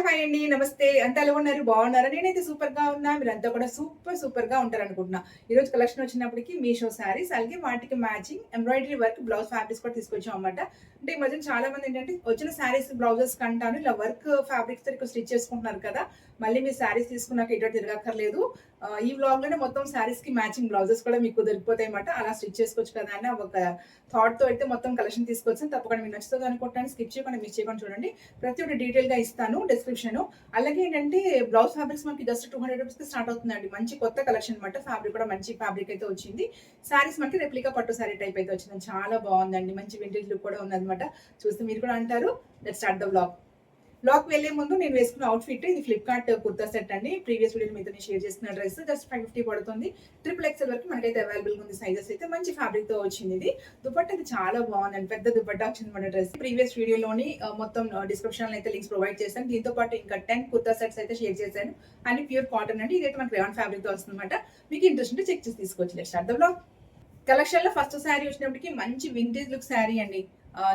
Hi అండి. నమస్తే. అంతా ఎలా ఉన్నారు? బాగున్నారా? నేనైతే సూపర్‌గా ఉన్నా. మీరంతా కూడా సూపర్‌గా ఉంటారనుకుంటున్నా. ఈరోజు కలెక్షన్ వచ్చినప్పటికి మీషో శారీస్, అలాగే వాటికి matching embroidery work blouse fabrics కూడా తీసుకొచ్చామన్నమాట. అంటే ఈ మధ్యన చాలా మంది ఏంటంటే వచ్చిన శారీస్, బ్లౌజెస్ కంటాను ఇలా వర్క్ ఫ్యాబ్రిక్స్‌తో ఇక్కడ స్టిచ్ చేసుకుంటున్నారు కదా! మళ్ళీ మీరు శారీస్ తీసుకున్నాక ఎటు తిరగక్కర్లేదు. ఈ వ్లాగ్‌లోనే మొత్తం శారీస్‌కి మ్యాచింగ్ బ్లౌజెస్ కూడా మీకు దొరికిపోతాయన్నమాట. అలా స్టిచ్ చేసుకోవచ్చు కదా! అని ఒక థాట్‌తో అయితే మొత్తం కలెక్షన్ తీసుకొచ్చాను. తప్పకుండా మీకు నచ్చుతది అనుకుంటున్నాను. స్కిప్ చేయకుండా మిస్ చేయకుండా చూడండి. ప్రతి ఒక్కటి డీటెయిల్‌గా ఇస్తాను డిస్క్రిప్షన్. అలాగే ఏంటంటే బ్లౌజ్ ఫ్యాబ్రిక్స్ మనకి జస్ట్ ₹200కి స్టార్ట్ అవుతుందండి. మంచి కొత్త కలెక్షన్ అనమాట. ఫ్యాబ్రిక్ కూడా మంచి ఫ్యాబ్రిక్ అయితే వచ్చింది. శారీస్ మనకి రెప్లికా పట్టు శారీ టైప్ అయితే వచ్చింది. చాలా బాగుందండి. మంచి వింటేజ్ లుక్ కూడా ఉందన్నమాట. చూస్తే మీరు కూడా అంటారు. Let's start the vlog. బ్లాక్ వెళ్లే ముందు నేను వేసుకున్న అవుట్‌ఫిట్ ఇది ఫ్లిప్‌కార్ట్ కుర్తా సెట్ అండి. ప్రీవియస్ వీడియోలో మీతో నేను షేర్ చేసిన డ్రెస్ జస్ట్ 550 పడుతుంది. ట్రిపుల్ ఎక్స్ఎల్ వరకు మనకైతే అవైలబుల్‌గా ఉంది. సైజెస్ అయితే మంచి ఫ్యాబ్రిక్‌తో వచ్చింది ఇది. దుపట్టా ఇది చాలా బాగుందండి. పెద్ద దుపట్టా వచ్చింది మన డ్రెస్. ప్రీవియస్ వీడియోలోని మొత్తం డిస్క్రిప్షన్‌లో అయితే లింక్స్ ప్రొవైడ్ చేశాను. దీంతో పాటు ఇంకా 10 కుర్తా సెట్స్ అయితే షేర్ చేశాను. అన్ని ప్యూర్ కాటన్ అండి. ఇదైతే మనకి రేయాన్ ఫ్యాబ్రిక్‌తో వస్తుందన్నమాట. మీకు ఇంట్రెస్ట్ ఉంటే చెక్ చేసి తీసుకోవచ్చు. Let's start the vlog. కలెక్షన్‌లో ఫస్ట్ శారీ వచ్చినప్పటికి మంచి వింటేజ్ లుక్ శారీ అండి.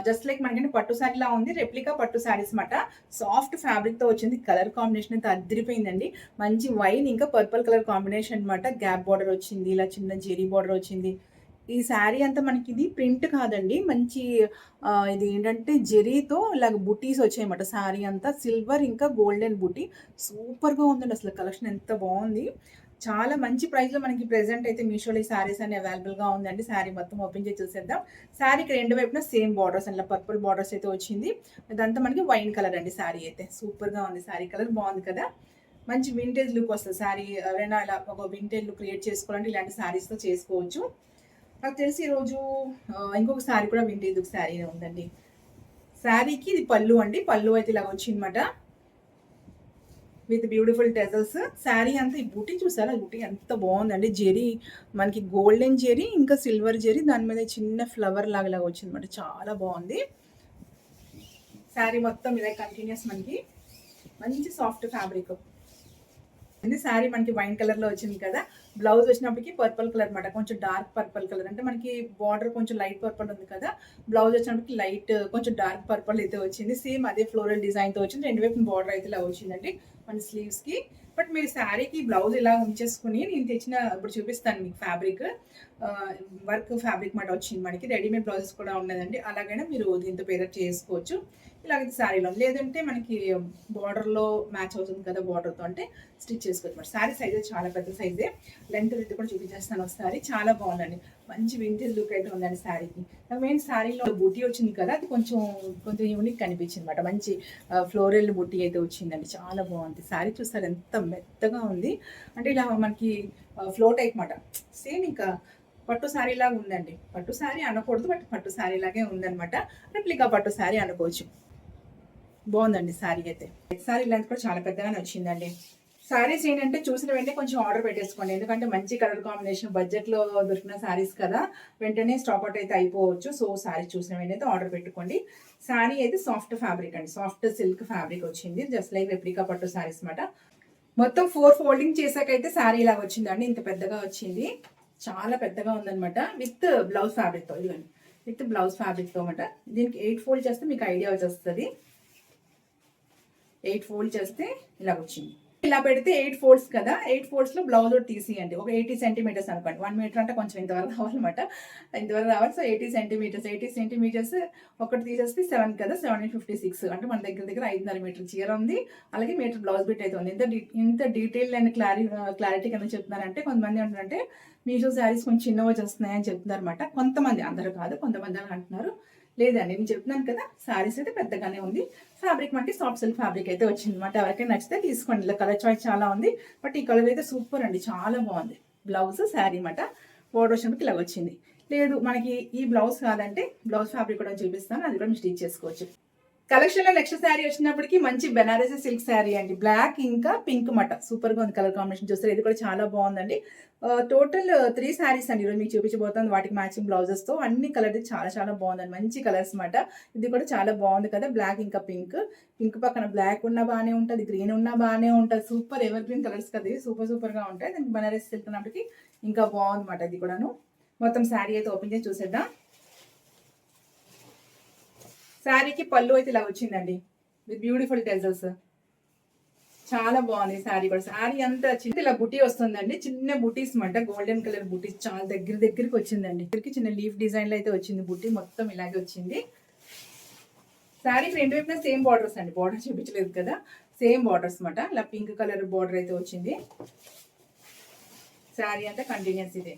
జస్ట్ లైక్ మనకంటే పట్టు శారీలా ఉంది. రెప్లికా పట్టు శారీస్ మాట. సాఫ్ట్ ఫ్యాబ్రిక్‌తో వచ్చింది. కలర్ కాంబినేషన్ అయితే అదిరిపోయిందండి. మంచి వైన్ ఇంకా పర్పుల్ కలర్ కాంబినేషన్ అన్నమాట. గ్యాప్ బార్డర్ వచ్చింది. ఇలా చిన్న జెరీ బార్డర్ వచ్చింది. ఈ శారీ అంతా మనకి ఇది ప్రింట్ కాదండి. మంచి ఇది ఏంటంటే జెరీతో ఇలాగ బుటీస్ వచ్చాయన్నమాట. శారీ అంతా సిల్వర్ ఇంకా గోల్డెన్ బుటీ. సూపర్‌గా ఉందండి. అసలు కలెక్షన్ ఎంత బావుంది. చాలా మంచి ప్రైస్‌లో మనకి ప్రెజెంట్ అయితే మీషోలో ఈ శారీస్ అన్ని అవైలబుల్‌గా ఉందండి. శారీ మొత్తం ఓపెన్ చేసి చూసేద్దాం. శారీకి రెండు వైపున సేమ్ బార్డర్స్ ఇలా పర్పుల్ బార్డర్స్ అయితే వచ్చింది. ఇదంతా మనకి వైన్ కలర్ అండి శారీ అయితే. సూపర్‌గా ఉంది. శారీ కలర్ బాగుంది కదా! మంచి వింటేజ్ లుక్ వస్తది. శారీ ఎవరైనా ఇలా ఒక వింటేజ్ లుక్ క్రియేట్ చేసుకోవాలంటే ఇలాంటి శారీస్‌తో చేసుకోవచ్చు. నాకు తెలిసి ఈరోజు ఇంకొక శారీ కూడా వింటేజ్ లుక్ శారీ ఉందండి. శారీకి ఇది పళ్ళు అండి. పళ్ళు అయితే ఇలాగ వచ్చిందన్నమాట. With beautiful టెజల్స్. శారీ అంతా ఈ బూటీ చూసారా? బూటీ ఎంత బాగుందండి. జెరీ మనకి గోల్డెన్ జెరీ ఇంకా సిల్వర్ జెరీ దాని మీద చిన్న ఫ్లవర్ లాగా వచ్చిందన్నమాట. చాలా బాగుంది. శారీ మొత్తం ఇలా కంటిన్యూస్ మనకి మంచి సాఫ్ట్ ఫ్యాబ్రిక్. శారీ మనకి వైన్ కలర్ లో వచ్చింది కదా. బ్లౌజ్ వచ్చినప్పటికి పర్పుల్ కలర్ అనమాట. కొంచెం డార్క్ పర్పుల్ కలర్ అంటే మనకి బార్డర్ కొంచెం లైట్ పర్పుల్ ఉంది కదా. బ్లౌజ్ వచ్చినప్పటికి లైట్ కొంచెం డార్క్ పర్పుల్ అయితే వచ్చింది. సేమ్ అదే ఫ్లోరల్ డిజైన్ తో వచ్చింది. రెండు వైపు బార్డర్ అయితే ఇలా వచ్చిందండి మన స్లీవ్స్ కి. బట్ మీరు శారీకి బ్లౌజ్ ఇలా ఉంచేసుకుని నేను తెచ్చిన ఇప్పుడు చూపిస్తాను మీకు ఫ్యాబ్రిక్. వర్క్ ఫ్యాబ్రిక్ మాట వచ్చింది మనకి. రెడీమేడ్ బ్లౌజెస్ కూడా ఉన్నదండి. అలాగైనా మీరు దీంతో పేరప్ చేసుకోవచ్చు. ఇలాగైతే శారీలో లేదంటే మనకి బార్డర్లో మ్యాచ్ అవుతుంది కదా బార్డర్తో అంటే స్టిచ్ చేసుకోవచ్చు. మరి శారీ సైజ్ చాలా పెద్ద సైజే. లెంత్ విత్ కూడా చూపించేస్తాను ఒకసారి. చాలా బాగుందండి. మంచి వింటేజ్ లుక్ అయితే ఉందండి శారీకి. నాకు మెయిన్ శారీలో బుటీ వచ్చింది కదా, అది కొంచెం కొంచెం యూనిక్ కనిపించింది అనమాట. మంచి ఫ్లోరల్ బుటీ అయితే వచ్చిందండి. చాలా బాగుంది. శారీ చూస్తారు ఎంత మెత్తగా ఉంది అంటే ఇలా మనకి ఫ్లో టైప్ మాట. సేమ్ ఇంకా పట్టు శారీ లాగా ఉందండి. పట్టు శారీ అనకూడదు, బట్ పట్టు శారీ లాగే ఉందనమాట. రెప్లికా పట్టు శారీ అనుకోవచ్చు. బాగుందండి శారీ అయితే. శారీ లెంత్ కూడా చాలా పెద్దగానే వచ్చిందండి. శారీస్ ఏంటంటే చూసిన వెంటనే కొంచెం ఆర్డర్ పెట్టేసుకోండి. ఎందుకంటే మంచి కలర్ కాంబినేషన్ బడ్జెట్లో దొరికిన శారీస్ కదా, వెంటనే స్టాక్ అవుట్ అయితే అయిపోవచ్చు. సో శారీ చూసిన వెంటనే ఆర్డర్ పెట్టుకోండి. శారీ అయితే సాఫ్ట్ ఫ్యాబ్రిక్ అండి. సాఫ్ట్ సిల్క్ ఫ్యాబ్రిక్ వచ్చింది. జస్ట్ లైక్ రెప్లికా పట్టు శారీస్ మాట. మొత్తం 4 ఫోల్డింగ్ చేసాకైతే శారీ ఇలా వచ్చిందండి. ఇంత పెద్దగా వచ్చింది. చాలా పెద్దగా ఉందనమాట. విత్ బ్లౌజ్ ఫ్యాబ్రిక్తో ఇదిగోండి. విత్ బ్లౌజ్ ఫ్యాబ్రిక్తో అనమాట. దీనికి 8 ఫోల్డ్ చేస్తే మీకు ఐడియా వచ్చేస్తుంది. 8 ఫోల్డ్ చేస్తే ఇలా వచ్చింది. ఇలా పెడితే 8 ఫోల్డ్స్ కదా, 8 ఫోల్డ్స్ లో బ్లౌజ్ ఒకటి తీసియండి. ఒక 80 సెంటీమీటర్స్ అనుకోండి. 1 మీటర్ అంటే కొంచెం ఇంతవరకు రావాలన్నమాట. ఇంతవరకు రావాలి. సో 80 సెంటీమీటర్స్ ఒకటి తీసేస్తే 7 కదా, 756 అంటే మన దగ్గర 5.5 మీటర్ చీర ఉంది. అలాగే మీటర్ బ్లౌజ్ బిట్ అయితే ఉంది. ఇంత డీటెయిల్ అండ్ క్లారిటీ కింద చెప్తున్నారంటే కొంతమంది ఏంటంటే మీషో శారీస్ కొంచెం చిన్నగా వచ్చేస్తున్నాయి అని చెప్తున్నారు అనమాట. కొంతమంది, అందరూ కాదు, కొంతమంది అని అంటున్నారు. లేదండి, నేను చెప్తున్నాను కదా, శారీస్ అయితే పెద్దగానే ఉంది. ఫ్యాబ్రిక్ మనకి సాఫ్ట్ సిల్క్ ఫ్యాబ్రిక్ అయితే వచ్చింది అనమాట. ఎవరికైనా నచ్చితే తీసుకోండి. ఇలా కలర్ చాయిస్ చాలా ఉంది. బట్ ఈ కలర్ అయితే సూపర్ అండి. చాలా బాగుంది. బ్లౌజ్ శారీ అనమాట. బోర్డర్ వచ్చినప్పుడు ఇలా వచ్చింది. లేదు మనకి ఈ బ్లౌజ్ కాదంటే బ్లౌజ్ ఫ్యాబ్రిక్ కూడా చూపిస్తాను. అది కూడా మీరు స్టిచ్ చేసుకోవచ్చు. కలెక్షన్ లో నెక్స్ట్ శారీ వచ్చినప్పటికి మంచి బెనారసీ సిల్క్ శారీ అండి. బ్లాక్ ఇంకా పింక్ మట. సూపర్ గా ఉంది కలర్ కాంబినేషన్. చూస్తారు, ఇది కూడా చాలా బాగుందండి. టోటల్ 3 శారీస్ అండి ఈరోజు మీకు చూపించబోతుంది. వాటికి మ్యాచింగ్ బ్లౌజెస్ తో అన్ని కలర్ చాలా చాలా బాగుందండి. మంచి కలర్స్ మాట. ఇది కూడా చాలా బాగుంది కదా, బ్లాక్ ఇంకా పింక్. పింక్ పక్కన బ్లాక్ ఉన్నా బాగానే ఉంటుంది, గ్రీన్ ఉన్నా బాగానే ఉంటుంది. సూపర్ ఎవర్ గ్రీన్ కలర్స్ కదా, సూపర్ గా ఉంటాయి. దానికి బెనారసీ సిల్క్ అన్నప్పటికి ఇంకా బాగుంది మాట. ఇది కూడాను మొత్తం శారీ అయితే ఓపెన్ చేసి చూసేద్దాం. శారీకి పళ్ళు అయితే ఇలా వచ్చిందండి విత్ బ్యూటిఫుల్ టెజల్స్. చాలా బాగుంది శారీ కూడా. శారీ అంతా చిన్న ఇలా బుటీ వస్తుందండి, చిన్న బుటీస్ మాట, గోల్డెన్ కలర్ బుటీస్ చాలా దగ్గరికి వచ్చిందండి. ఇక్కడికి చిన్న లీఫ్ డిజైన్ లో అయితే వచ్చింది, బుటీ మొత్తం ఇలాగే వచ్చింది. శారీకి రెండు వైపున సేమ్ బార్డర్స్ అండి, బార్డర్ చూపించలేదు కదా, సేమ్ బార్డర్స్ మాట. ఇలా పింక్ కలర్ బార్డర్ అయితే వచ్చింది. శారీ అంతా కంటిన్యూస్ ఇదే.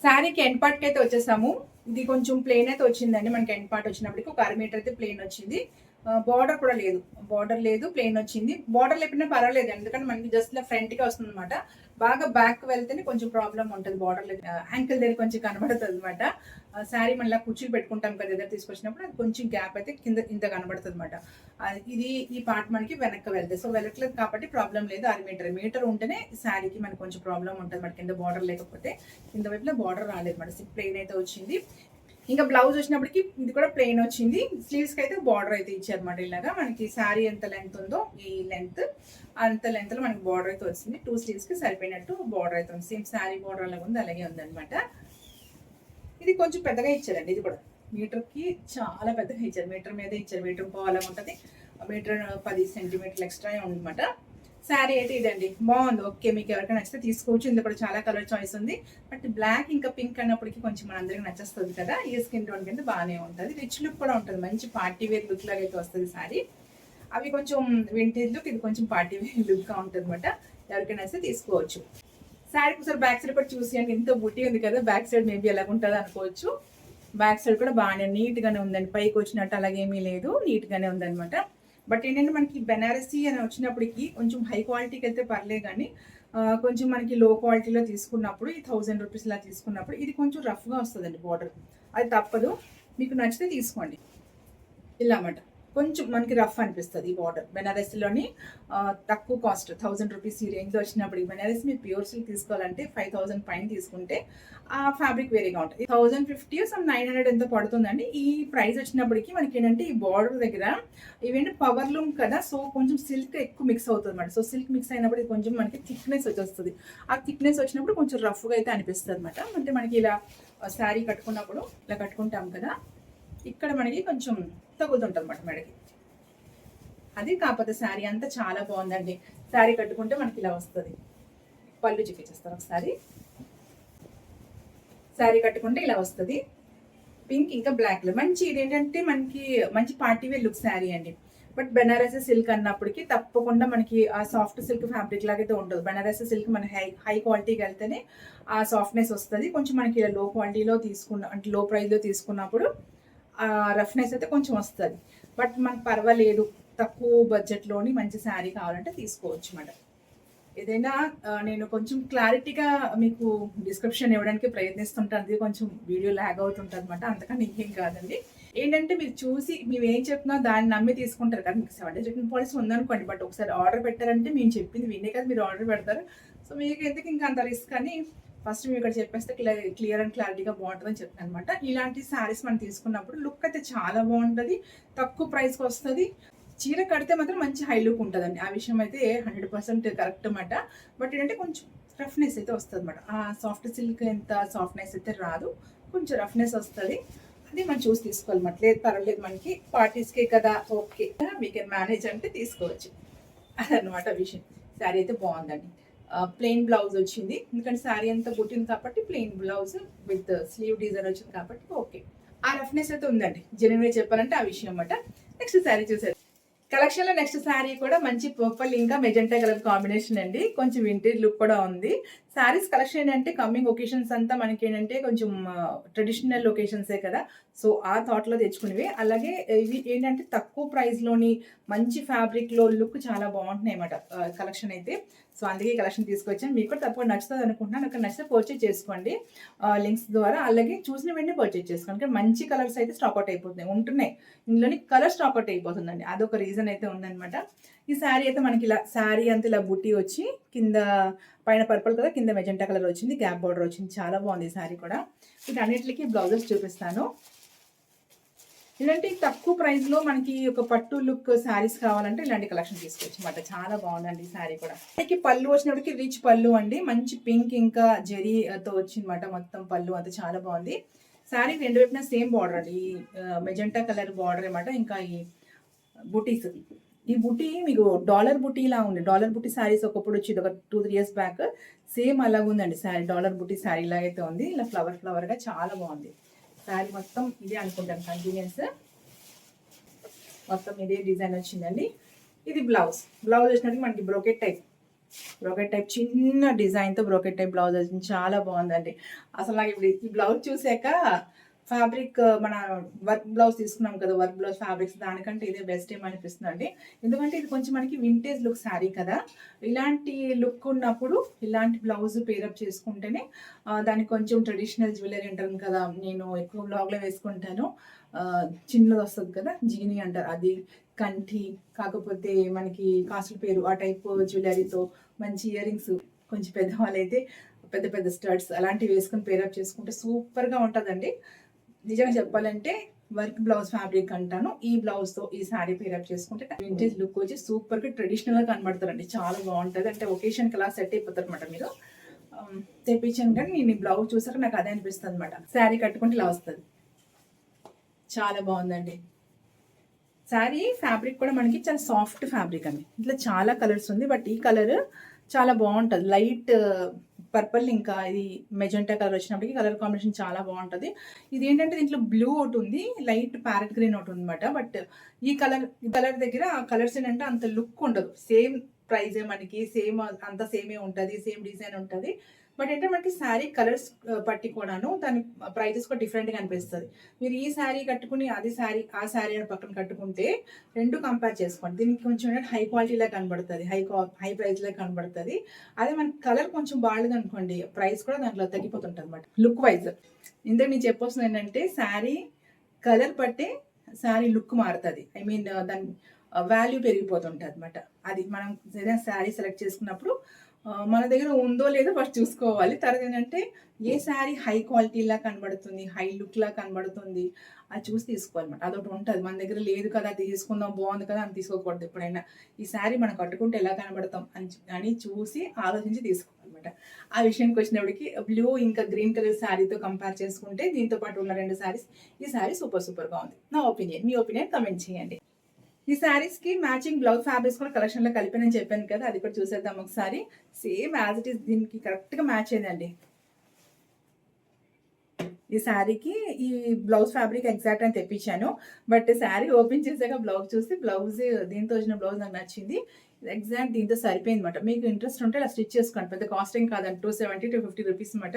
శారీకి ఎండ్ పార్ట్కి అయితే వచ్చేసాము. ఇది కొంచెం ప్లెయిన్ అయితే వచ్చిందండి మనకి. ఎండ్ పార్ట్ వచ్చినప్పటికి ఒక 1/2 మీటర్ అయితే ప్లెయిన్ వచ్చింది. బార్డర్ కూడా లేదు, బార్డర్ లేదు, ప్లెయిన్ వచ్చింది. బార్డర్ లేకపోయినా పర్వాలేదు, ఎందుకంటే మనకి జస్ట్ ఇలా ఫ్రంట్ గా వస్తుంది అనమాట. బాగా బ్యాక్ వెళ్తేనే కొంచెం ప్రాబ్లం ఉంటుంది. బార్డర్ లేదు, యాంకిల్ దగ్గర కొంచెం కనబడుతుంది అనమాట. శారీ మళ్ళీ కుర్చీలు పెట్టుకుంటాం కదా దగ్గర తీసుకొచ్చినప్పుడు, అది కొంచెం గ్యాప్ అయితే కింద ఇంత కనబడుతుంది అనమాట. ఇది ఈ పార్ట్ మనకి వెనక్కి వెళ్తాయి. సో వెళ్ళట్లేదు కాబట్టి ప్రాబ్లం లేదు. 1/2 మీటర్ ఉంటేనే శారీకి మనకి కొంచెం ప్రాబ్లం ఉంటుంది అనమాట. కింద బార్డర్ లేకపోతే, కింద వైపులో బార్డర్ రాలేదు అనమాట, ప్లెయిన్ అయితే వచ్చింది. ఇంకా బ్లౌజ్ వచ్చినప్పటికి ఇది కూడా ప్లెయిన్ వచ్చింది. స్లీవ్స్ కి అయితే బార్డర్ అయితే ఇచ్చారన్నమాట. ఇలాగా మనకి శారీ ఎంత లెంత్ ఉందో ఈ లెంత్, అంత లెంత్ లో మనకి బార్డర్ అయితే వచ్చింది. 2 స్లీవ్స్ కి సరిపోయినట్టు బార్డర్ అయితే ఉంది. సేమ్ శారీ బార్డర్ అలాగే ఉంది, అలాగే ఉంది అనమాట. ఇది కొంచెం పెద్దగా ఇచ్చారండి. ఇది కూడా మీటర్ కి చాలా పెద్దగా ఇచ్చారు, మీటర్ మీద ఇచ్చారు. మీటర్ పోవాలని ఉంటుంది, మీటర్ 10 సెంటీమీటర్లు ఎక్స్ట్రా ఉందన్నమాట. శారీ అయితే ఇదండి, బాగుంది. ఓకే, మీకు ఎవరికైనా నచ్చితే తీసుకోవచ్చు. ఇందులో కూడా చాలా కలర్ చాయిస్ ఉంది. బట్ బ్లాక్ ఇంకా పింక్ అన్నప్పటికీ కొంచెం మనందరికి నచ్చేస్తుంది కదా, ఈ స్కిన్ టోన్ కింద బాగానే ఉంటుంది. రిచ్ లుక్ కూడా ఉంటుంది, మంచి పార్టీ వేర్ లుక్ లాగా అయితే వస్తుంది శారీ. అవి కొంచెం వింటేజ్ లుక్, ఇది కొంచెం పార్టీ వేర్ లుక్ గా ఉంటుంది అనమాట. ఎవరికైనా నచ్చితే తీసుకోవచ్చు. శారీ ఒకసారి బ్యాక్ సైడ్ కూడా చూసి, ఎంతో బుట్టి ఉంది కదా, బ్యాక్ సైడ్ మేబీ ఎలా ఉంటుంది అనుకోవచ్చు. బ్యాక్ సైడ్ కూడా బాగానే నీట్ గానే ఉందండి, పైకి వచ్చినట్టు అలాగేమీ లేదు, నీట్ గానే ఉందన్నమాట. బట్ ఏంటంటే మనకి బెనారసీ అని వచ్చినప్పటికి కొంచెం హై క్వాలిటీకి అయితే పర్లేదు, కానీ కొంచెం మనకి లో క్వాలిటీలో తీసుకున్నప్పుడు, ఈ 1000 రూపీస్ ఇలా తీసుకున్నప్పుడు ఇది కొంచెం రఫ్గా వస్తుందండి బార్డర్. అది తప్పదు, మీకు నచ్చితే తీసుకోండి. ఇలా అన్నమాట, కొంచెం మనకి రఫ్ అనిపిస్తుంది ఈ బార్డర్. బెనారస్లోని తక్కువ కాస్ట్ 1000 రూపీస్ ఈ రేంజ్లో వచ్చినప్పుడు, బెనారస్ మీరు ప్యూర్ సిల్క్ తీసుకోవాలంటే 5000 పైన తీసుకుంటే ఆ ఫ్యాబ్రిక్ వేరేగా ఉంటుంది. 1050 సమ్ 900 ఎంత పడుతుందండి. ఈ ప్రైస్ వచ్చినప్పటికీ మనకి ఏంటంటే ఈ బార్డర్ దగ్గర ఇవేంటి పవర్ లూమ్ కదా, సో కొంచెం సిల్క్ ఎక్కువ మిక్స్ అవుతుంది అనమాట. సో సిల్క్ మిక్స్ అయినప్పుడు కొంచెం మనకి థిక్నెస్ వచ్చేస్తుంది. ఆ థిక్నెస్ వచ్చినప్పుడు కొంచెం రఫ్గా అయితే అనిపిస్తుంది అనమాట. అంటే మనకి ఇలా శారీ కట్టుకున్నప్పుడు ఇలా కట్టుకుంటాం కదా, ఇక్కడ మనకి కొంచెం తగులుతుంటుంది అనమాట మెడకి. అది కాకపోతే శారీ అంతా చాలా బాగుందండి. శారీ కట్టుకుంటే మనకి ఇలా వస్తుంది. పళ్ళు చూపించేస్తారు ఒకసారి. శారీ కట్టుకుంటే ఇలా వస్తుంది, పింక్ ఇంకా బ్లాక్ లో మంచి. ఇదేంటంటే మనకి మంచి పార్టీ వేర్ లుక్ శారీ అండి. బట్ బెనారస్ సిల్క్ అన్నప్పటికీ తప్పకుండా మనకి ఆ సాఫ్ట్ సిల్క్ ఫ్యాబ్రిక్ లాగైతే ఉండదు. బెనారస్ సిల్క్ మన హై క్వాలిటీకి వెళ్తేనే ఆ సాఫ్ట్నెస్ వస్తుంది. కొంచెం మనకి లో క్వాలిటీలో అంటే లో ప్రైస్లో తీసుకున్నప్పుడు రఫ్నెస్ అయితే కొంచెం వస్తుంది. బట్ మనకు పర్వాలేదు, తక్కువ బడ్జెట్లోని మంచి శారీ కావాలంటే తీసుకోవచ్చు మేడం. ఏదైనా నేను కొంచెం క్లారిటీగా మీకు డిస్క్రిప్షన్ ఇవ్వడానికి ప్రయత్నిస్తుంటాను, అది కొంచెం వీడియో ల్యాగ్ అవుతుంటుంది అనమాట. అంతకని ఇంకేం కాదండి. ఏంటంటే మీరు చూసి మేము ఏం చెప్తున్నా దాన్ని నమ్మి తీసుకుంటారు కదా. మీకు 70 రిటర్న్ పాలసీ ఉందనుకోండి, బట్ ఒకసారి ఆర్డర్ పెట్టారంటే మేము చెప్పింది వినే కదా మీరు ఆర్డర్ పెడతారు. సో మీకు ఎందుకు ఇంకా అంత రిస్క్ అని ఫస్ట్ మేము ఇక్కడ చెప్పేస్తే క్లియర్ అండ్ క్లారిటీగా బాగుంటుందని చెప్తాను అనమాట. ఇలాంటి శారీస్ మనం తీసుకున్నప్పుడు లుక్ అయితే చాలా బాగుంటుంది, తక్కువ ప్రైస్కి వస్తుంది. చీర కడితే మాత్రం మంచి హై లుక్ ఉంటుందండి, ఆ విషయం అయితే 100% కరెక్ట్ అన్నమాట. బట్ ఏంటంటే కొంచెం రఫ్నెస్ అయితే వస్తుంది అనమాట. ఆ సాఫ్ట్ సిల్క్ ఎంత సాఫ్ట్నెస్ అయితే రాదు, కొంచెం రఫ్నెస్ వస్తుంది. అది మనం చూసి తీసుకోవాలన్నమాట. లేదు పర్వాలేదు, మనకి పార్టీస్కే కదా, ఓకే వీ కెన్ మేనేజ్ అంటే తీసుకోవచ్చు, అదనమాట విషయం. శారీ అయితే బాగుందండి. ప్లెయిన్ బ్లౌజ్ వచ్చింది, ఎందుకంటే శారీ అంతా బుట్టింది కాబట్టి plain blouse with slew design వచ్చింది కాబట్టి ఓకే. ఆ రఫ్నెస్ అయితే ఉందండి, జెన్యున్గా చెప్పాలంటే ఆ విషయం అన్నమాట. నెక్స్ట్ శారీ చూసారు కలెక్షన్ లో. నెక్స్ట్ శారీ కూడా మంచి పర్పుల్ ఇంకా మెజెంటా కలర్ కాంబినేషన్ అండి, కొంచెం వింటేజ్ లుక్ కూడా ఉంది. శారీస్ కలెక్షన్ ఏంటంటే కమింగ్ ఒకేషన్స్ అంతా మనకి ఏంటంటే కొంచెం ట్రెడిషనల్ లొకేషన్సే కదా, సో ఆ థాట్లో తెచ్చుకునేవి. అలాగే ఇవి ఏంటంటే తక్కువ ప్రైస్లోని మంచి ఫ్యాబ్రిక్లో లుక్ చాలా బాగుంటున్నాయి అన్నమాట కలెక్షన్ అయితే. సో అందుకే కలెక్షన్ తీసుకొచ్చాను. మీకు కూడా తప్పకుండా నచ్చుతుంది అనుకుంటున్నాను. నాకు నచ్చితే పర్చేజ్ చేసుకోండి లింక్స్ ద్వారా, అలాగే చూసిన వెంటనే పర్చేజ్ చేసుకోండి. మంచి కలర్స్ అయితే స్టాక్అవుట్ అయిపోతున్నాయి, ఉంటున్నాయి ఇందులోని కలర్ స్టాక్అవుట్ అయిపోతుందండి, అదొక రీజన్ అయితే ఉందన్నమాట. ఈ శారీ అయితే మనకి ఇలా శారీ అంతా ఇలా బుట్టి వచ్చి కింద పైన పర్పుల్ కదా, కింద మెజెంటా కలర్ వచ్చింది, గ్యాప్ బార్డర్ వచ్చింది. చాలా బాగుంది ఈ శారీ కూడా. వీటన్నిటికి బ్లౌజెస్ చూపిస్తాను. ఇలాంటి తక్కువ ప్రైస్లో మనకి ఒక పట్టు లుక్ శారీస్ కావాలంటే ఇలాంటి కలెక్షన్ తీసుకోవచ్చు అన్నమాట. చాలా బాగుందండి ఈ శారీ కూడా. మనకి పళ్ళు వచ్చినప్పటికి రిచ్ పళ్ళు అండి, మంచి పింక్ ఇంకా జరీతో వచ్చిందన్నమాట మొత్తం పళ్ళు అంతా. చాలా బాగుంది శారీ. రెండు వైపున సేమ్ బార్డర్ అండి, మెజెంటా కలర్ బార్డర్ అనమాట. ఇంకా ఈ బుటీస్ ఈ బుటీ మీకు డాలర్ బుటీలా ఉంది. డాలర్ బుటీ శారీస్ ఒకప్పుడు వచ్చేది ఒక 2, 3 ఇయర్స్ బ్యాక్. సేమ్ అలాగుందండి శారీ. డాలర్ బుటీ శారీ లాగైతే ఉంది. ఇలా ఫ్లవర్‌గా చాలా బాగుంది. శారీ మొత్తం ఇదే అనుకుంటాను కంటిన్యూస్. మొత్తం ఇదే డిజైన్ వచ్చిందండి. ఇది బ్లౌజ్. బ్లౌజ్ వచ్చినట్టు మనకి బ్రోకెట్ టైప్ చిన్న డిజైన్‌తో బ్రోకెట్ టైప్ బ్లౌజ్ వచ్చింది. చాలా బాగుందండి. అసలు నాకు ఇప్పుడు ఈ బ్లౌజ్ చూసాక ఫ్యాబ్రిక్ మన వర్క్ బ్లౌజ్ తీసుకున్నాం కదా, వర్క్ బ్లౌజ్ ఫ్యాబ్రిక్స్ దానికంటే ఇదే బెస్ట్ ఏమనిపిస్తుందండి. ఎందుకంటే ఇది కొంచెం మనకి వింటేజ్ లుక్ శారీ కదా, ఇలాంటి లుక్ ఉన్నప్పుడు ఇలాంటి బ్లౌజ్ పేరప్ చేసుకుంటేనే దానికి కొంచెం ట్రెడిషనల్ జ్యువెలరీ అంటారు కదా, నేను ఎక్కువ బ్లాగ్లో వేసుకుంటాను. చిన్నది వస్తుంది కదా, జీని అంటారు, అది కంఠి కాకపోతే మనకి కాసుల పేరు ఆ టైప్ జ్యువెలరీతో మంచి ఇయర్ రింగ్స్, కొంచెం పెద్దవాళ్ళు అయితే పెద్ద పెద్ద స్టడ్స్ అలాంటివి వేసుకొని పేరప్ చేసుకుంటే సూపర్గా ఉంటుందండి. నిజంగా చెప్పాలంటే వర్క్ బ్లౌజ్ ఫ్యాబ్రిక్ అంటాను. ఈ బ్లౌజ్తో ఈ శారీ పేరప్ చేసుకుంటే వింటేజ్ లుక్ వచ్చి సూపర్గా ట్రెడిషనల్గా కనబడతారండి. చాలా బాగుంటుంది. అంటే ఒకేషన్కి అలా సెట్ అయిపోతారు అనమాట. మీరు తెప్పించాను కానీ నేను ఈ బ్లౌజ్ చూసాక నాకు అదే అనిపిస్తుంది అనమాట. శారీ కట్టుకుంటే ఇలా వస్తుంది. చాలా బాగుందండి. శారీ ఫ్యాబ్రిక్ కూడా మనకి చాలా సాఫ్ట్ ఫ్యాబ్రిక్ అండి. ఇట్లా చాలా కలర్స్ ఉంది, బట్ ఈ కలర్ చాలా బాగుంటుంది. లైట్ పర్పుల్ ఇంకా ఇది మెజెంటా కలర్ వచ్చినప్పటికీ కలర్ కాంబినేషన్ చాలా బాగుంటుంది. ఇది ఏంటంటే దీంట్లో బ్లూ ఒకటి ఉంది, లైట్ ప్యారెట్ గ్రీన్ ఒకటి ఉంది అనమాట. బట్ ఈ కలర్ దగ్గర ఆ కలర్స్ ఏంటంటే అంత లుక్ ఉండదు. సేమ్ ప్రైజే మనకి, సేమ్ అంత సేమే ఉంటుంది, సేమ్ డిజైన్ ఉంటుంది. బట్ ఏంటంటే మనకి శారీ కలర్స్ పట్టి కూడాను దాని ప్రైజెస్ కూడా డిఫరెంట్గా అనిపిస్తుంది. మీరు ఈ శారీ కట్టుకుని అది శారీ ఆ శారీ అని పక్కన కట్టుకుంటే రెండు కంపేర్ చేసుకోండి. దీనికి కొంచెం హై క్వాలిటీలా కనబడుతుంది, హై ప్రైస్లో కనబడుతుంది. అదే మనకి కలర్ కొంచెం బాగాలేదు అనుకోండి, ప్రైస్ కూడా దాంట్లో తగ్గిపోతుంటుంది అనమాట లుక్ వైజ్. ఇందులో నేను చెప్పొస్తుంది ఏంటంటే శారీ కలర్ పట్టే శారీ లుక్ మారుతుంది. ఐ మీన్ దాని వాల్యూ పెరిగిపోతుంటుంది అనమాట. అది మనం ఏదైనా శారీ సెలెక్ట్ చేసుకున్నప్పుడు మన దగ్గర ఉందో లేదో ఫస్ట్ చూసుకోవాలి. తర్వాత ఏంటంటే ఏ శారీ హై క్వాలిటీలా కనబడుతుంది, హై లుక్లా కనబడుతుంది, అది చూసి తీసుకోవాలన్నమాట. అదొకటి ఉంటుంది. మన దగ్గర లేదు కదా తీసుకుందాం, బాగుంది కదా అని తీసుకోకూడదు. ఎప్పుడైనా ఈ శారీ మనం కట్టుకుంటే ఎలా కనబడతాం అని చూసి ఆలోచించి తీసుకోవాలన్నమాట. ఆ విషయానికి వచ్చినప్పటికి బ్లూ ఇంకా గ్రీన్ కలర్ శారీతో కంపేర్ చేసుకుంటే దీంతో పాటు ఉన్న 2 శారీస్ ఈ శారీ సూపర్గా ఉంది. నా ఒపీనియన్. మీ ఒపీనియన్ కమెంట్ చేయండి. ఈ శారీస్కి మ్యాచింగ్ బ్లౌజ్ ఫ్యాబ్రిక్స్ కూడా కలెక్షన్లో కలిపానని చెప్పాను కదా, అది కూడా చూసేద్దాం ఒకసారి. సేమ్ యాజ్ ఇట్ ఈస్ దీనికి కరెక్ట్గా మ్యాచ్ అయిందండి. ఈ శారీకి ఈ బ్లౌజ్ ఫ్యాబ్రిక్ ఎగ్జాక్ట్ అని తెప్పించాను. బట్ శారీ ఓపెన్ చేశాక బ్లౌజ్ చూసి బ్లౌజ్ దీంతో వచ్చిన బ్లౌజ్ నాకు నచ్చింది. ఎగ్జాక్ట్ దీంతో సరిపోయింది అనమాట. మీకు ఇంట్రెస్ట్ ఉంటే అలా స్టిచ్ చేసుకోండి. పెద్ద కాస్టింగ్ కాదండి, 270 to 50 రూపీస్ అనమాట.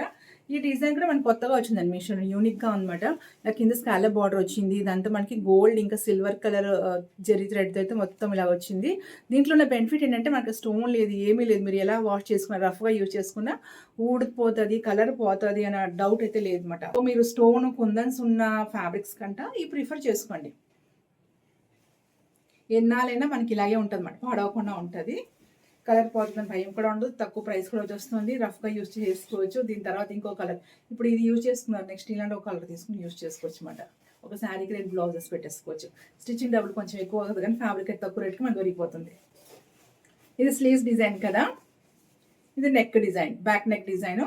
ఈ డిజైన్ కూడా మనకు కొత్తగా వచ్చిందండి మీషోలో, యూనిక్గా అనమాట. కింద స్కాలప్ బార్డర్ వచ్చింది, ఇదంతా మనకి గోల్డ్ ఇంకా సిల్వర్ కలర్ జెరీ థ్రెడ్తో అయితే మొత్తం ఇలా వచ్చింది. దీంట్లో ఉన్న బెనిఫిట్ ఏంటంటే మనకు స్టోన్ లేదు, ఏమీ లేదు. మీరు ఎలా వాష్ చేసుకున్నా, రఫ్గా యూజ్ చేసుకున్నా ఊడిపోతుంది, కలర్ పోతుంది అన్న డౌట్ అయితే లేదు అనమాట. మీరు స్టోన్ కుందన్స్ ఉన్న ఫ్యాబ్రిక్స్ కంట ఈ ప్రిఫర్ చేసుకోండి. ఎన్నాళ్ళైనా మనకి ఇలాగే ఉంటుంది అన్నమాట, పాడవకుండా ఉంటుంది. కలర్ పోతుందని భయం కూడా ఉండదు, తక్కువ ప్రైస్ కూడా వచ్చేస్తుంది, రఫ్గా యూజ్ చేసుకోవచ్చు. దీని తర్వాత ఇంకో కలర్, ఇప్పుడు ఇది యూజ్ చేసుకున్నారు, నెక్స్ట్ ఇలాంటి ఒక కలర్ తీసుకుని యూజ్ చేసుకోవచ్చు అనమాట. ఒక శారీకి 2 బ్లౌజెస్ పెట్టేసుకోవచ్చు. స్టిచ్చింగ్ డబ్బులు కొంచెం ఎక్కువ అవుతుంది కానీ ఫ్యాబ్రిక్ అయితే తక్కువ రేట్కి మనకు దొరికిపోతుంది. ఇది స్లీవ్స్ డిజైన్ కదా, ఇది neck design, back neck design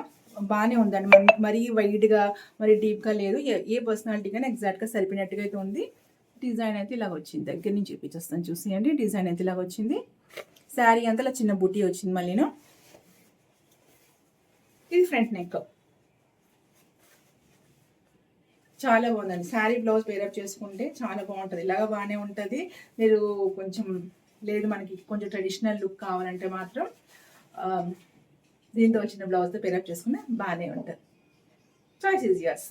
బాగానే ఉందండి. మరీ వైడ్గా మరీ డీప్గా లేదు, ఏ పర్సనాలిటీ కానీ ఎగ్జాక్ట్గా సరిపోయినట్టుగా అయితే ఉంది. డిజైన్ అయితే ఇలాగ వచ్చింది, దగ్గర నుంచి చూపించేస్తాను చూసేయండి. డిజైన్ అయితే ఇలాగ వచ్చింది. శారీ అంతా చిన్న బుటీ వచ్చింది మళ్ళీను. ఇది ఫ్రంట్ నెక్, చాలా బాగుందండి. శారీ బ్లౌజ్ పేరప్ చేసుకుంటే చాలా బాగుంటుంది, ఇలాగ బాగానే ఉంటుంది. మీరు కొంచెం లేదు మనకి కొంచెం ట్రెడిషనల్ లుక్ కావాలంటే మాత్రం దీంతో వచ్చిన బ్లౌజ్తో పేరప్ చేసుకుంటే బాగానే ఉంటుంది. Choice is yours.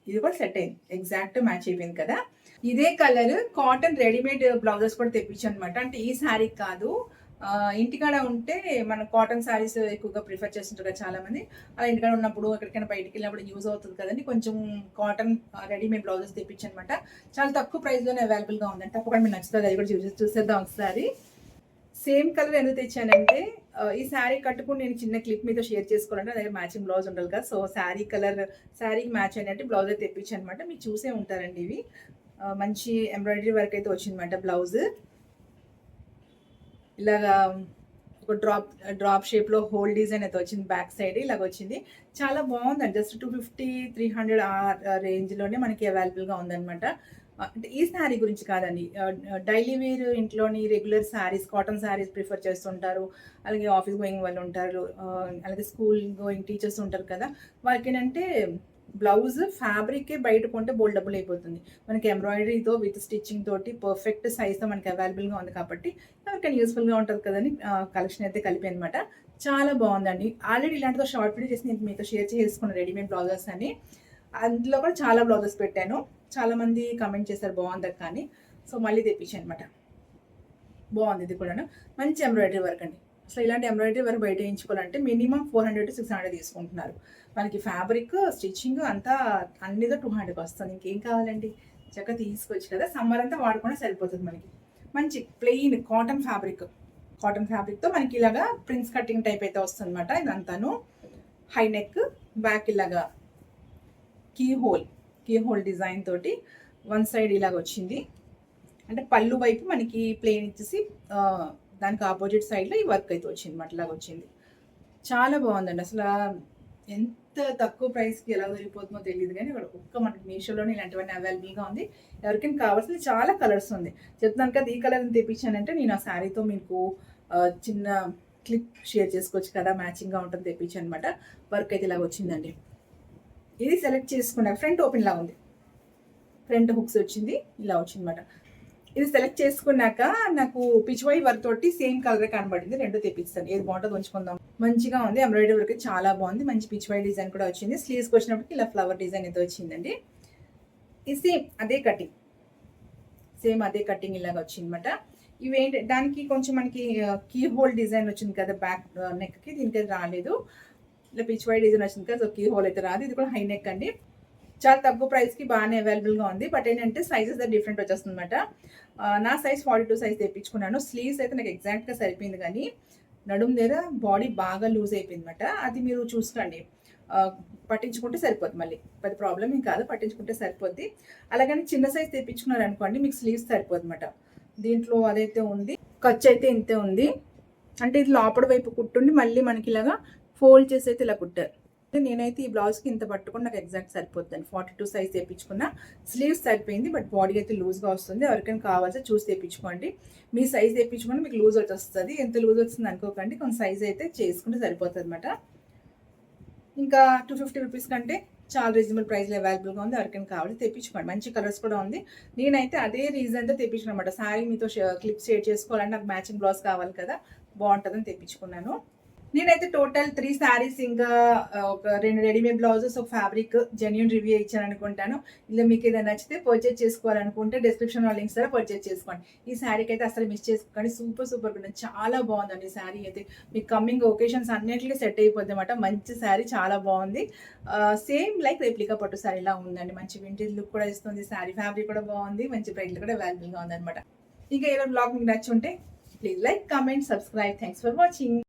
ఇది కూడా సెట్ అయింది, ఎగ్జాక్ట్ మ్యాచ్ అయిపోయింది కదా. ఇదే కలర్ కాటన్ రెడీమేడ్ బ్లౌజెస్ కూడా తెప్పించాను అనమాట. అంటే ఈ శారీ కాదు, ఇంటికాడ ఉంటే మన కాటన్ శారీస్ ఎక్కువగా ప్రిఫర్ చేస్తుంటారు కదా చాలామంది. అలా ఇంటికాడ ఉన్నప్పుడు ఎక్కడికైనా బయటికి వెళ్ళినప్పుడు యూజ్ అవుతుంది కదండి, కొంచెం కాటన్ రెడీమేడ్ బ్లౌజెస్ తెప్పించాను అనమాట. చాలా తక్కువ ప్రైస్లోనే అవైలబుల్గా ఉందండి. తప్పకుండా మీకు నచ్చుతుంది, అది కూడా చూసేద్దాం ఒకసారి. సేమ్ కలర్ ఎందుకు తెచ్చానంటే ఈ శారీ కట్టుకుని నేను చిన్న క్లిప్ మీద షేర్ చేసుకోవాలంటే అదే మ్యాచింగ్ బ్లౌజ్ ఉండాలి కదా. సో శారీకి మ్యాచ్ అయినట్టు బ్లౌజ్ అయితే తెప్పించాను అనమాట. మీరు చూసే ఉంటారండి. ఇవి మంచి ఎంబ్రాయిడరీ వర్క్ అయితే వచ్చిందన్నమాట. బ్లౌజ్ ఇలాగా ఒక డ్రాప్ షేప్లో హోల్ డిజైన్ అయితే వచ్చింది, బ్యాక్ సైడ్ ఇలాగ వచ్చింది. చాలా బాగుందండి. జస్ట్ 250-300 ఆ రేంజ్లోనే మనకి అవైలబుల్గా ఉందన్నమాట. అంటే ఈ శారీ గురించి కాదండి. డైలీ వేర్ ఇంట్లోని regular saris, cotton saris prefer చేస్తుంటారు. అలాగే ఆఫీస్ గోయింగ్ వాళ్ళు ఉంటారు. అలాగే స్కూల్ గోయింగ్ టీచర్స్ ఉంటారు కదా! వాళ్ళకేంటంటే బ్లౌజ్ ఫ్యాబ్రికే బయట కొంటే బోలెడు డబ్బులయిపోతుంది. మనకి ఎంబ్రాయిడరీతో విత్ స్టిచ్చింగ్ తోటి పర్ఫెక్ట్ సైజ్‌తో మనకి అవైలబుల్‌గా ఉంది కాబట్టి ఎవరికైనా యూజ్‌ఫుల్‌గా ఉంటది కదని కలెక్షన్ అయితే కలిపాననమాట. చాలా బావుందండి. ఆల్రెడీ ఇలాంటిదో షార్ట్ వీడియో చేసి నేను మీతో షేర్ చేసుకున్నాను రెడీమేడ్ బ్లౌజెస్ అని. అందులో కూడా చాలా బ్లౌజెస్ పెట్టాను. చాలామంది కామెంట్ చేశారు బావుందక్క అని. సో, మళ్ళీ తెప్పించాననమాట. బావుంది ఇది కూడాను. మంచి ఎంబ్రాయిడరీ వర్క్ అండి. అసలు ఇలాంటి ఎంబ్రాయిడరీ వర్క్ బయట ఏయించుకోవాలంటే మినిమమ్ 400-600 తీసుకుంటున్నారు. మనకి ఫ్యాబ్రిక్, స్టిచ్చింగ్ అంతా అన్నిదో 200కి వస్తుంది. ఇంకేం కావాలండి? చక్కగా తీసుకోవచ్చు కదా! సమ్మర్ అంతా వాడుకున్నా సరిపోతుంది మనకి. మంచి ప్లెయిన్ కాటన్ ఫ్యాబ్రిక్. కాటన్ ఫ్యాబ్రిక్‌తో మనకి ఇలాగా ప్రిన్స్ కటింగ్ టైప్ అయితే వస్తుందనమాట ఇదంతాను. హై నెక్, బ్యాక్ ఇలాగా కీ హోల్ డిజైన్ తోటి వన్ సైడ్ ఇలాగొచ్చింది. అంటే పళ్ళు వైపు మనకి ప్లెయిన్ ఇచ్చేసి దానికి ఆపోజిట్ సైడ్‌లో ఈ వర్క్ అయితే వచ్చిందన్నమాట. ఇలాగొచ్చింది. చాలా బావుందండి. ఎంత తక్కువ ప్రైస్‌కి ఎలా దొరికిపోతుందో తెలీదు గానీ, ఇక్కడ మనకి మీషోలోనే ఇలాంటివన్నీ అవైలబుల్‌గా ఉంది. ఎవరికైనా కావాల్సింది చాలా కలర్స్ ఉంది. చెప్తున్నాను కదా! ఈ కలర్‌ని తెప్పించానంటే నేను ఆ శారీతో మీకు చిన్న క్లిప్ షేర్ చేసుకోవచ్చు కదా! మ్యాచింగ్‌గా ఉంటుంది తెప్పించానన్నమాట. వర్క్ అయితే ఇలాగొచ్చిందండి. ఇది సెలెక్ట్ చేసుకున్నాక ఫ్రంట్ ఓపెన్ లాగా ఉంది. ఫ్రంట్ హుక్స్ వచ్చింది. ఇలా వచ్చిందన్నమాట. ఇది సెలెక్ట్ చేసుకున్నాక నాకు పిచ్‌వై వర్క్ తోటి సేమ్ కలరే కనబడింది. 2 తెప్పిస్తాను. ఏది బావుంటదో ఉంచుకుందాం. మంచిగా ఉంది. ఎంబ్రాయిడరీ వర్క్ చాలా బావుంది. మంచి పిచ్‌వై డిజైన్ కూడా వచ్చింది. స్లీవ్స్‌కి వచ్చినప్పటికి ఇలా ఫ్లవర్ డిజైన్ అయితే వచ్చిందండి. ఇది సేమ్ అదే కటింగ్. సేమ్ అదే కటింగ్ ఇలాగ వచ్చిందన్నమాట. ఇవేంటి దానికి కొంచెం మనకి కీ హోల్ డిజైన్ వచ్చింది కదా! బ్యాక్ నెక్‌కి దీనికైతే రాలేదు. ఇలా పిచ్‌వై డిజైన్ వచ్చింది కదా! సో, కీ హోల్ అయితే రాదు. ఇది కూడా హై నెక్ అండి. చాలా తక్కువ ప్రైస్‌కి బాగానే అవైలబుల్‌గా ఉంది. బట్ ఏంటంటే సైజెస్ డిఫరెంట్ వచ్చేస్తుందన్నమాట. నా సైజ్ 42 సైజ్ తెప్పించుకున్నాను. స్లీవ్స్ అయితే నాకు ఎగ్జాక్ట్‌గా సరిపోయింది గానీ, నడుము దగ్గర బాడీ బాగా లూజ్ అయిపోయిందన్నమాట. అది మీరు చూసుకోండి. పట్టించుకుంటే సరిపోద్ది మళ్ళీ. పెద్ద ప్రాబ్లమ్ ఏం కాదు. పట్టించుకుంటే సరిపోద్ది. అలాగని చిన్న సైజ్ తెప్పించుకున్నారనుకోండి మీకు స్లీవ్స్ సరిపోదన్నమాట. దీంట్లో అదైతే ఉంది. ఖర్చు అయితే ఇంతే ఉంది. అంటే ఇది లోపల వైపు కుట్టుండి మళ్ళీ మనకి ఇలాగా ఫోల్డ్ చేసి అయితే ఇలా కుట్టారు. నేనైతే ఈ బ్లౌజ్‌కి ఇంత పట్టుకొని నాకు ఎగ్జాక్ట్ సరిపోద్దండి. 42 సైజ్ తెప్పించుకున్న. స్లీవ్స్ సరిపోయింది. బట్ బాడీ అయితే లూజ్‌గా వస్తుంది. ఎవరికైనా కావాల్సి చూసి తెప్పించుకోండి. మీ సైజ్ తెప్పించుకొని మీకు లూజ్ వచ్చేస్తది. ఎంత లూజ్ వచ్చింది అనుకోకండి. కొంచెం సైజ్ అయితే చేసుకుంటే సరిపోతుందన్నమాట. ఇంకా 250 రూపీస్ కంటే చాలా రీజనబుల్ ప్రైస్‌లో అవైలబుల్‌గా ఉంది. ఎవరికైనా కావాలి తెప్పించుకోండి. మంచి కలర్స్ కూడా ఉంది. నేనైతే అదే రీజన్‌తో తెప్పించానన్నమాట. శారీ మీతో క్లిప్ షేర్ చేసుకోవాలంటే నాకు మ్యాచింగ్ బ్లౌజ్ కావాలి కదా! బావుంటదని తెప్పించుకున్నాను. నేనైతే టోటల్ 3 శారీస్ ఇంకా ఒక 2 రెడీమేడ్ బ్లౌజెస్, ఒక ఫ్యాబ్రిక్ జెన్యూన్ రివ్యూ ఇచ్చాననుకుంటాను. ఇలా మీకు ఏదైనా నచ్చితే పర్చేజ్ చేసుకోవాలనుకుంటే డిస్క్రిప్షన్‌లో లింక్స్ ద్వారా పర్చేజ్ చేసుకోండి. ఈ శారీకి అయితే అసలు మిస్ చేసుకోకండి. సూపర్‌గా ఉంది. చాలా బాగుందండి ఈ శారీ అయితే. మీకు కమింగ్ ఒకేషన్స్ అన్నిటికి సెట్ అయిపోద్దన్నమాట. మంచి శారీ చాలా బాగుంది. సేమ్ లైక్ రెప్లికా పట్టు శారీలా ఉందండి. మంచి వింటేజ్ లుక్ కూడా ఇస్తుంది. శారీ ఫ్యాబ్రిక్ కూడా బాగుంది. మంచి ప్రైస్‌లో కూడా అవైలబుల్‌గా ఉందన్నమాట. ఇంకా ఏదైనా బ్లాగ్ మీకు నచ్చుంటే please like, comment, subscribe. Thanks for watching.